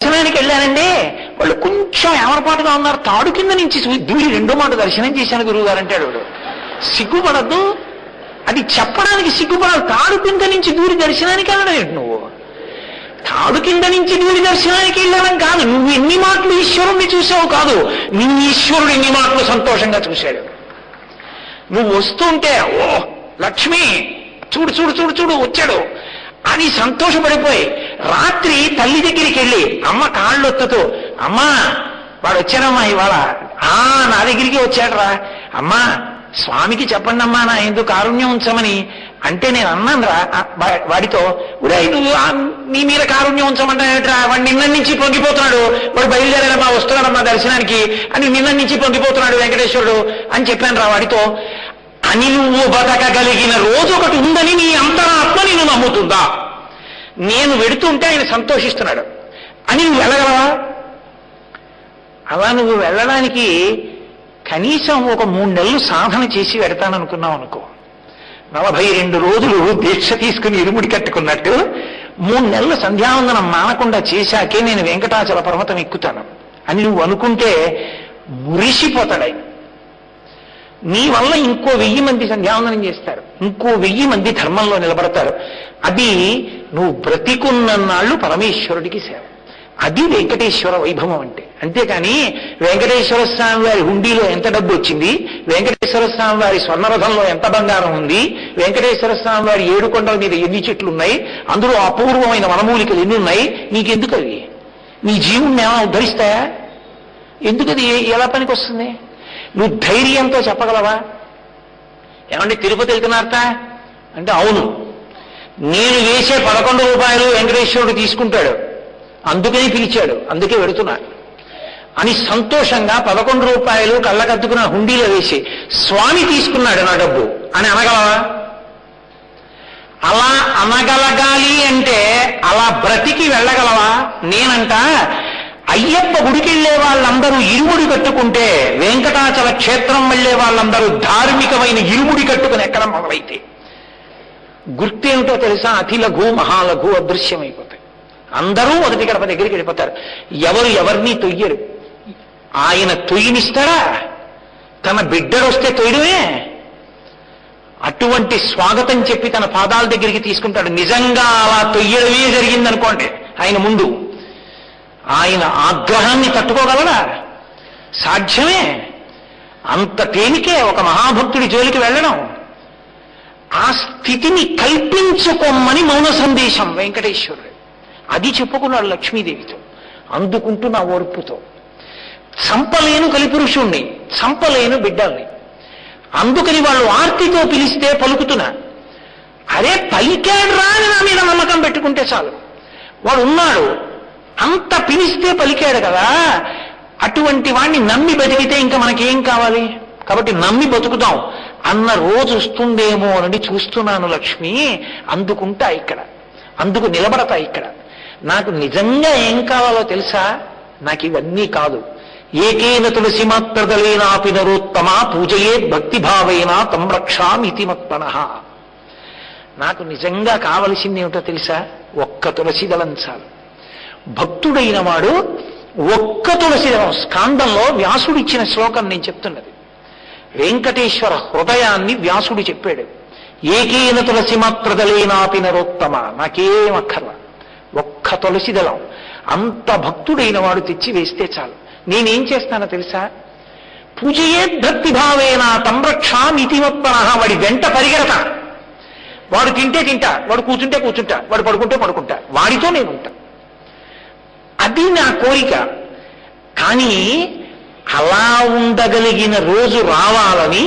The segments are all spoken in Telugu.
దర్శనానికి వెళ్ళానండి, వాళ్ళు కొంచెం ఏమరపాటుగా ఉన్నారు, తాడు కింద నుంచి దూరి రెండో మాట దర్శనం చేశాను గురువు గారు అంటాడు. వాడు సిగ్గుపడద్దు, అది చెప్పడానికి సిగ్గుపడాలి. తాడు కింద నుంచి దూరి దర్శనానికి వెళ్ళడం ఏంటి నువ్వు? తాడు కింద నుంచి దూరి దర్శనానికి వెళ్ళడం కాదు, నువ్వు ఎన్ని మాటలు ఈశ్వరుణ్ణి చూసావు కాదు, నీ ఈశ్వరుడు ఎన్ని మాటలు సంతోషంగా చూశాడు. నువ్వు వస్తుంటే ఓ లక్ష్మి చూడు చూడు చూడు చూడు వచ్చాడు అని సంతోషపడిపోయి రాత్రి తల్లి దగ్గరికి వెళ్ళి అమ్మ కాళ్ళొత్తుతూ, అమ్మా వాడు వచ్చానమ్మా ఇవాళ, నా దగ్గరికి వచ్చాడరా, అమ్మా స్వామికి చెప్పండి అమ్మా నా ఎందుకు కారుణ్యం ఉంచమని అంటే నేను అన్నాను రా వాడితో, నువ్వు నీ మీద కారుణ్యం ఉంచమంటారా, వాడు నిన్న నుంచి పొంగిపోతున్నాడు, వాడు బయలుదేరాడమ్మా వస్తున్నాడమ్మా దర్శనానికి అని నిన్న నుంచి పొంగిపోతున్నాడు వెంకటేశ్వరుడు అని చెప్పాను రా వాడితో. అని నువ్వు బతకగలిగిన రోజు ఒకటి ఉందని నీ అంతరాత్మ నిన్ను నమ్ముతుందా? నేను వెడుతుంటే ఆయన సంతోషిస్తున్నాడు అని నువ్వు వెళ్ళగలవా? అలా నువ్వు వెళ్ళడానికి కనీసం ఒక 3 నెలలు సాధన చేసి వెడతాననుకున్నావు అనుకో, 42 రోజులు దీక్ష తీసుకుని ఇరుముడి కట్టుకున్నట్టు 3 నెలలు సంధ్యావందనం మానకుండా చేశాకే నేను వెంకటాచల పర్వతం ఎక్కుతాను అని నువ్వు అనుకుంటే మురిసిపోతాడు ఆయన. నీ వల్ల ఇంకో 1000 మంది సంధ్యావందనం చేస్తారు, ఇంకో 1000 మంది ధర్మంలో నిలబడతారు. అది నువ్వు బ్రతికున్నన్నాళ్ళు పరమేశ్వరుడికి సేవ. అది వెంకటేశ్వర వైభవం అంటే. అంతేకాని వెంకటేశ్వర స్వామి వారి హుండీలో ఎంత డబ్బు వచ్చింది, వెంకటేశ్వర స్వామి వారి స్వర్ణరథంలో ఎంత బంగారం ఉంది, వెంకటేశ్వర స్వామి వారి 7 కొండల మీద ఎన్ని చెట్లు ఉన్నాయి, అందులో అపూర్వమైన వనమూలికలు ఎన్ని ఉన్నాయి, నీకెందుకు అవి? నీ జీవుణ్ణి ఏమైనా ఉద్ధరిస్తాయా? ఎందుకు అది ఎలా పనికి వస్తుంది? నువ్వు ధైర్యంతో చెప్పగలవా? ఏమంటే తిరుపతి వెళ్తున్నారట అంటే అవును, నేను వేసే 11 రూపాయలు వెంకటేశ్వరుడు తీసుకుంటాడు, అందుకని పిలిచాడు, అందుకే వెడుతున్నా అని సంతోషంగా 11 రూపాయలు కళ్ళకద్దుకున్న హుండీలో వేసి స్వామి తీసుకున్నాడు నా డబ్బు అని అనగలవా? అలా అనగలగాలి అంటే అలా బ్రతికి వెళ్ళగలవా? నేనంట అయ్యప్ప గుడికి వెళ్లే వాళ్ళందరూ ఇరుముడి కట్టుకుంటే వెంకటాచల క్షేత్రం వెళ్లే వాళ్ళందరూ ధార్మికమైన ఇరుముడి కట్టుకుని ఎక్కడం మొదలైతే గుర్తేమిటో తెలుసా? అతి లఘు మహాలఘు అదృశ్యమైపోతాయి. అందరూ మొదటి గడప దగ్గరికి వెళ్ళిపోతారు. ఎవరు ఎవరిని తొయ్యరు. ఆయన తొయ్యనిస్తాడా? తన బిడ్డడొస్తే తొయ్యడమే. అటువంటి స్వాగతం చెప్పి తన పాదాల దగ్గరికి తీసుకుంటాడు. నిజంగా అలా తొయ్యడమే జరిగిందనుకోండి ఆయన ముందు, ఆయన ఆగ్రహాన్ని తట్టుకోగలడా? సాధ్యమే. అంత తేలికే ఒక మహాభక్తుడి జోలికి వెళ్ళడం. ఆ స్థితిని కల్పించుకోమని మౌన సందేశం వెంకటేశ్వరుడు. అది చెప్పుకున్నాడు లక్ష్మీదేవితో, అందుకుంటున్న ఓర్పుతో. చంపలేను కలిపురుషుణ్ణి, చంపలేను బిడ్డల్ని, అందుకని వాళ్ళు ఆర్తితో పిలిస్తే పలుకుతున్నా. అరే పలికాడు రా అని నా మీద నమ్మకం పెట్టుకుంటే చాలు. వాడు ఉన్నాడు, అంత పిలిస్తే పలికాడు కదా, అటువంటి వాణ్ణి నమ్మి బతికితే ఇంకా మనకేం కావాలి? కాబట్టి నమ్మి బతుకుదాం అన్న రోజు వస్తుందేమో అని చూస్తున్నాను లక్ష్మి. అందుకుంటా ఇక్కడ, అందుకు నిలబడతా ఇక్కడ. నాకు నిజంగా ఏం కావాలో తెలుసా? నాకు ఇవన్నీ కాదు. ఏకేన తులసి మాత్రదలేనాపి నరోత్తమ పూజయే భక్తిభావేన తం రక్షామితి మత్పనః. నాకు నిజంగా కావలసింది ఏమిటో తెలుసా? ఒక్క తులసి దళం చాలు. భక్తుడైన వాడు ఒక్క తులసి దళం. స్కాందంలో వ్యాసుడు ఇచ్చిన శ్లోకం నేను చెప్తున్నది. వెంకటేశ్వర హృదయాన్ని వ్యాసుడు చెప్పాడు. ఏకేన తులసి మాత్రదలేనాపి నరోత్తమ. నాకేం అక్కర్లా, ఒక్క తులసి దళం. అంత భక్తుడైన వాడు తెచ్చి వేస్తే చాలు. నేనేం చేస్తానో తెలుసా? పూజయే భక్తిభావేన తం రక్షామితి మత్పనః. వాడి వెంట పరిగెడతా. వాడు తింటే తింటా, వాడు కూర్చుంటే కూర్చుంటా, వాడు పడుకుంటే పడుకుంటా, వాడితో నేను ఉంటా. అది నా కోరిక. కానీ అలా ఉండగలిగిన రోజు రావాలని,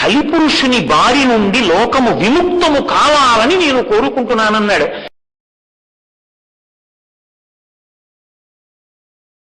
కలిపురుషుని బారి నుండి లోకము విముక్తము కావాలని నేను కోరుకుంటున్నానన్నాడు.